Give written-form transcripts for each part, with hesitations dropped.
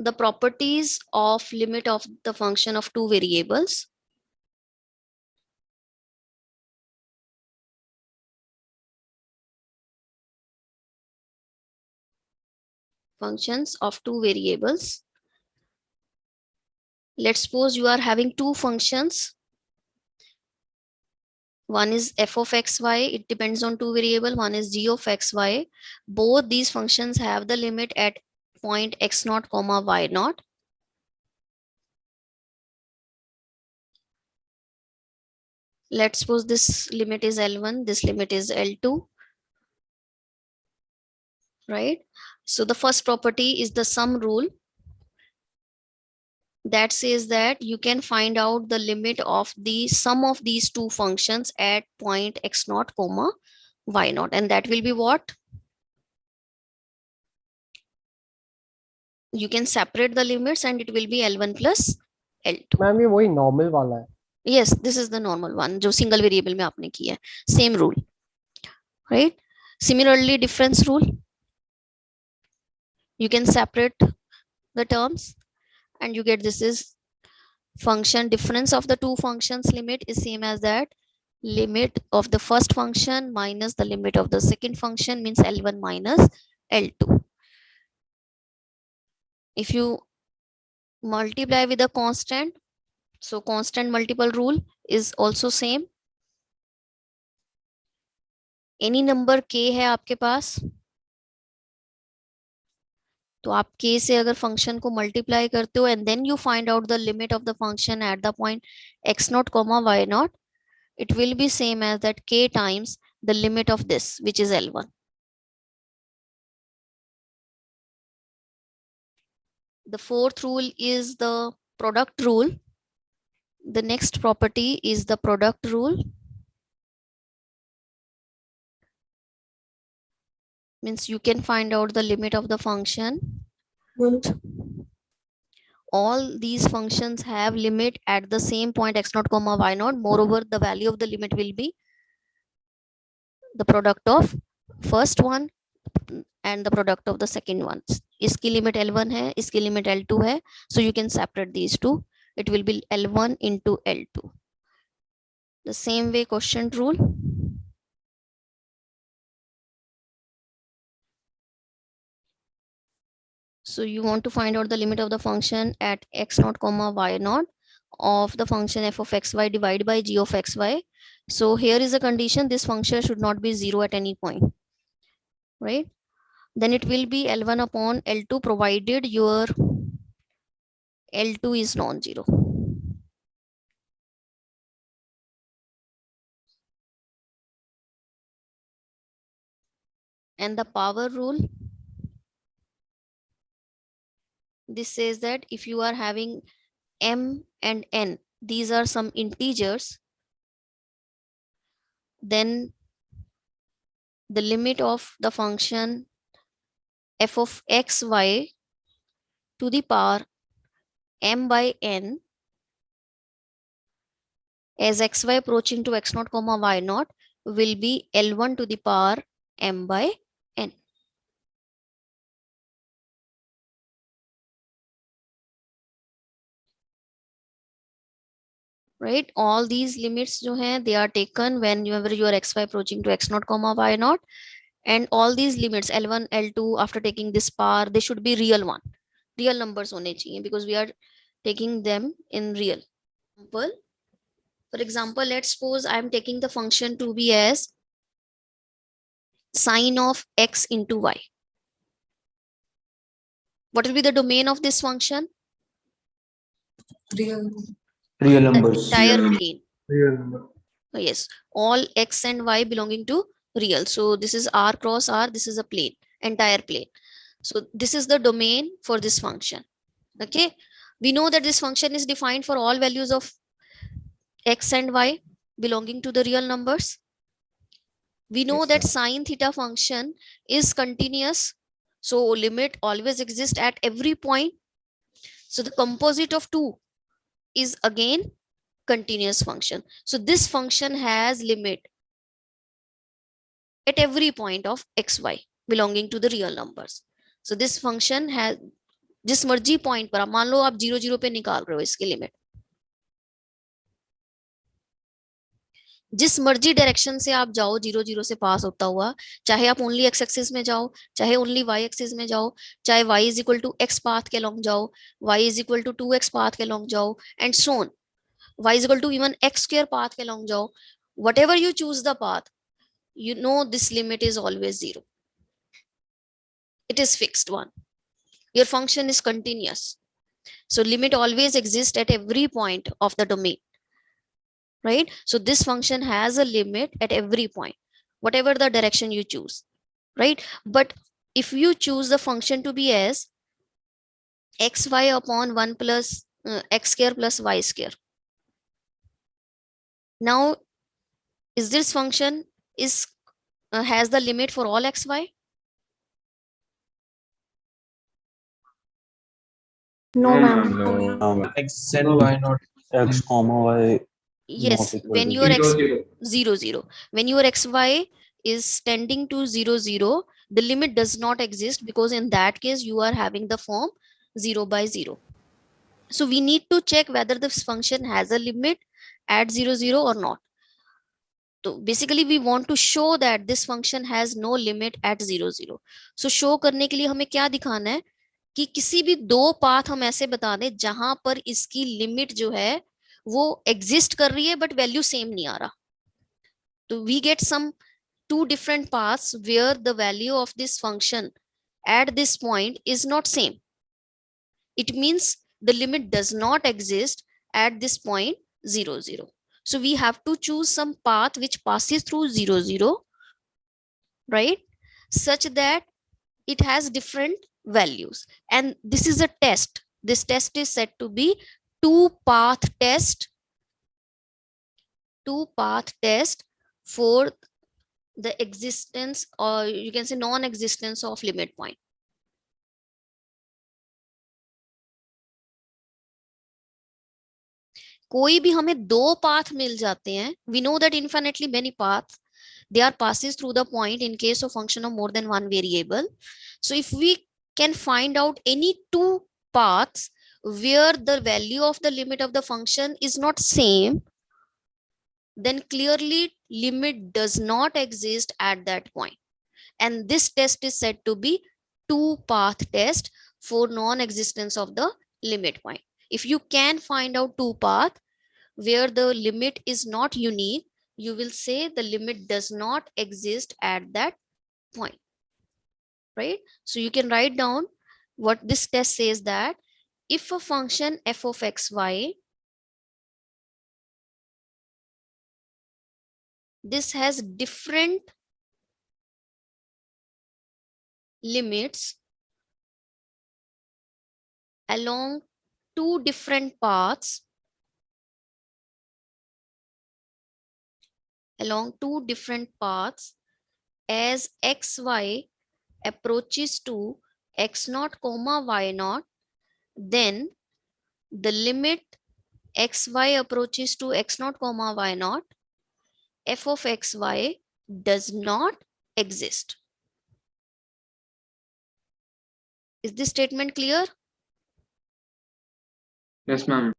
the properties of limit of the function of two variables. Functions of two variables. Let's suppose you are having two functions. One is f of xy, it depends on two variable. One is g of xy. Both these functions have the limit at point x0 comma y0. Let's suppose this limit is L1, this limit is L2, right? So the first property is the sum rule that says that you can find out the limit of the sum of these two functions at point x0 comma y0, and that will be what? You can separate the limits and it will be L1 plus L2. Ma'am ये वही normal वाला है. Yes, this is the normal one जो single variable में आपने किया है. Same rule, right? Similarly, difference rule, you can separate the terms and you get this is function difference of the two functions limit is same as that limit of the first function minus the limit of the second function, means L1 minus L2. If you multiply with a constant, so constant multiple rule is also same. Any number k है आपके पास, तो आप k से अगर function को multiply करते हो and then you find out the limit of the function at the point x0 comma y0, it will be same as that k times the limit of this, which is L1. The fourth rule is the product rule. The next property is the product rule. Means you can find out the limit of the function. All these functions have limit at the same point x0 comma y0. Moreover, the value of the limit will be the product of first one and the product of the second one. इसकी limit L1 है, इसकी limit L2 है. So you can separate these two. It will be L1 into L2. The same way quotient rule. So you want to find out the limit of the function at x0 comma y0 of the function f of xy divided by g of xy. So here is a condition, this function should not be 0 at any point, right? Then it will be L1 upon L2 provided your L2 is non-zero. And the power rule, this says that if you are having m and n, these are some integers, then the limit of the function f of xy to the power m by n as xy approaching to x0 comma y0 will be L1 to the power m by n. Right, all these limits जो हैं, they are taken whenever you are xy approaching to x0 comma y0, and all these limits L1 L2 after taking this power, they should be real one, real numbers होने चाहिए, because we are taking them in real. For example, let's suppose I am taking the function to be as sine of x into y. What will be the domain of this function? Real The numbers. entire plane. Real number. Oh, yes, all x and y belonging to real. So this is r cross r, this is a plane, entire plane. So this is the domain for this function. Okay, we know that this function is defined for all values of x and y belonging to the real numbers. We know Yes, that sir. sine theta function is continuous, so limit always exists at every point. So the composite of two is again continuous function. So this function has limit at every point of xy belonging to the real numbers. So this function has जिस मर्जी point पर आप, मान लो आप 0 0 पे निकाल रहे हो इसकी लिमिट, जिस मर्जी डायरेक्शन से आप जाओ 0 0 से पास होता हुआ, चाहे आप ओनली एक्स एक्सिस में जाओ, चाहे ओनली वाई एक्सिस में जाओ, चाहे y is equal to x path के लॉन्ग जाओ, y is equal to 2x path के लॉन्ग जाओ, and so on, y is equal to even x square path के along जाओ, whatever you choose the path, you know this limit is always 0. It is fixed one. Your function is continuous. So limit always exists at every point of the domain, right? So this function has a limit at every point, whatever the direction you choose, right? But if you choose the function to be as xy upon 1 plus x square plus y square, now is this function is has the limit for all xy? No, ma'am. No. X and Y not. X comma Y Yes, not equal when to your x 0 0 0, when your xy is tending to 0 0, the limit does not exist, because in that case you are having the form 0 by 0. So we need to check whether this function has a limit at 0 0 or not. So basically we want to show that this function has no limit at 0 0. So show करने के लिए हमें क्या दिखाना है कि किसी भी दो पाथ हम ऐसे बता दें जहां पर इसकी लिमिट जो है वो एग्जिस्ट कर रही है बट वैल्यू सेम नहीं आ रहा. तो we get some two different paths where the value of this function at this point is not same. It means the limit does not exist at this point 0 0. So we have to choose some path which passes through 0 0, right, such that it has different values. And this is a test. This test is said to be two path test for the existence, or you can say non-existence of limit point. कोई भी हमें दो path मिल जाते हैं, we know that infinitely many paths, they are passes through the point in case of function of more than one variable. So if we can find out any two paths where the value of the limit of the function is not same, then clearly limit does not exist at that point. And this test is said to be two path test for non-existence of the limit point. If you can find out two paths where the limit is not unique, you will say the limit does not exist at that point, right? So you can write down what this test says, that if a function f of xy, this has different limits along two different paths, as xy approaches to x naught comma y naught, then the limit xy approaches to x naught comma y naught, f of xy does not exist. Is this statement clear? Yes, ma'am.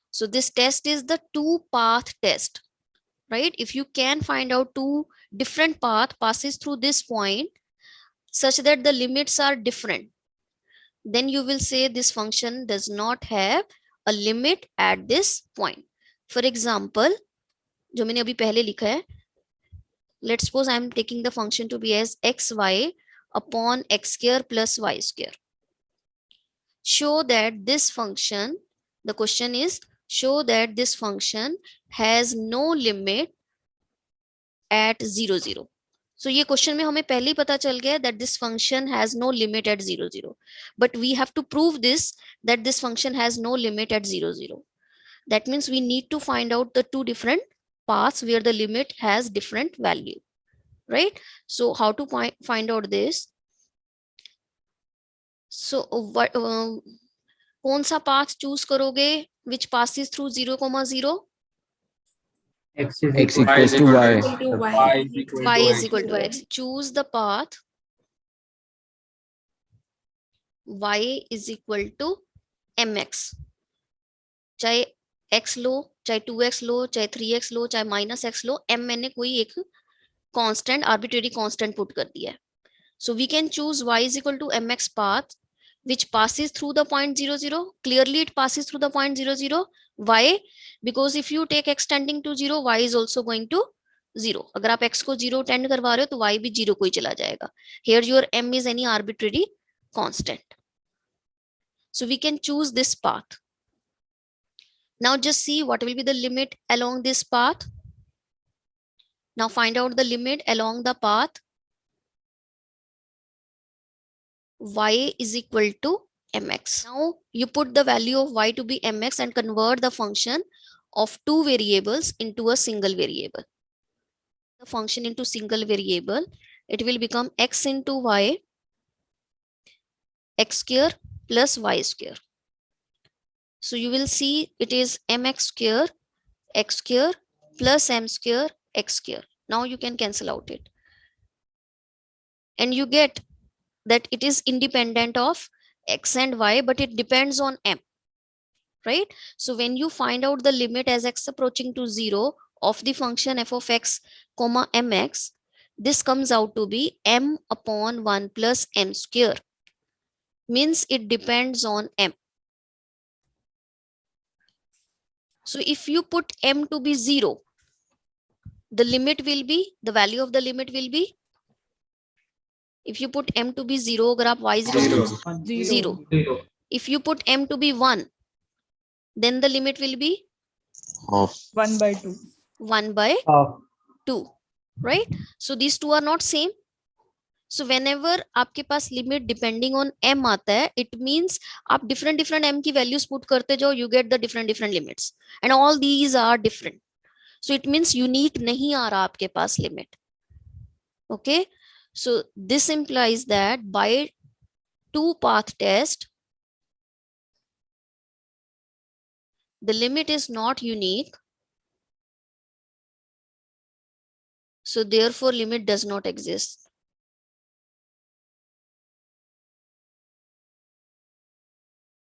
So this test is the two path test, right? If you can find out two different path passes through this point such that the limits are different, then you will say this function does not have a limit at this point. For example, जो मैंने अभी पहले लिखा है, let's suppose I am taking the function to be as xy upon x square plus y square. Show that this function, the question is, show that this function has no limit at 0 0. So ये question में हमें पहले ही पता चल गया that this function has no limit at 0 0. But we have to prove this, that this function has no limit at 0 0. That means we need to find out the two different paths where the limit has different value, right? So how to find out this? So what कौन सा path choose करोगे which passes through 0 0? X is X equal equals to Y. Y is equal Y to is equal to x. Choose the path y is equal to mx, चाहे x लो, चाहे 2x लो, चाहे 3x लो, चाहे -x लो, m मैंने कोई एक constant, arbitrary constant put कर दिया है. So we can choose y is equal to mx path which passes through the point 0 0. Clearly it passes through the point 0 0. Why? Because if you take x tending to 0, y is also going to 0. अगर आप x को 0 tend करवा रहे हो तो y भी 0 को ही चला जाएगा. Here your m is any arbitrary constant. So we can choose this path. Now just see what will be the limit along this path. Now find out the limit along the path y is equal to mx. Now you put the value of y to be mx and convert the function of two variables into a single variable. The function into single variable, it will become x into y, x square plus y square. So you will see it is mx square, x square plus m square, x square. Now you can cancel out it. And you get that it is independent of x and y, but it depends on m, right? So when you find out the limit as x approaching to 0 of the function f of x comma mx, this comes out to be m upon 1 plus m square. Means it depends on m. So if you put m to be 0, the limit will be, the value of the limit will be, if you put m to be 0, अगर आप y 0, 0. If you put m to be 1, then the limit will be half. 1 by 2. 1 by half. 2, right? So these two are not same. So whenever आपके पास limit depending on m आता है, it means आप different m की values put करते जाओ, you get the different limits, and all these are different. So it means unique नहीं आ रहा आपके पास limit. Okay, so this implies that by two path test, the limit is not unique. So therefore limit does not exist.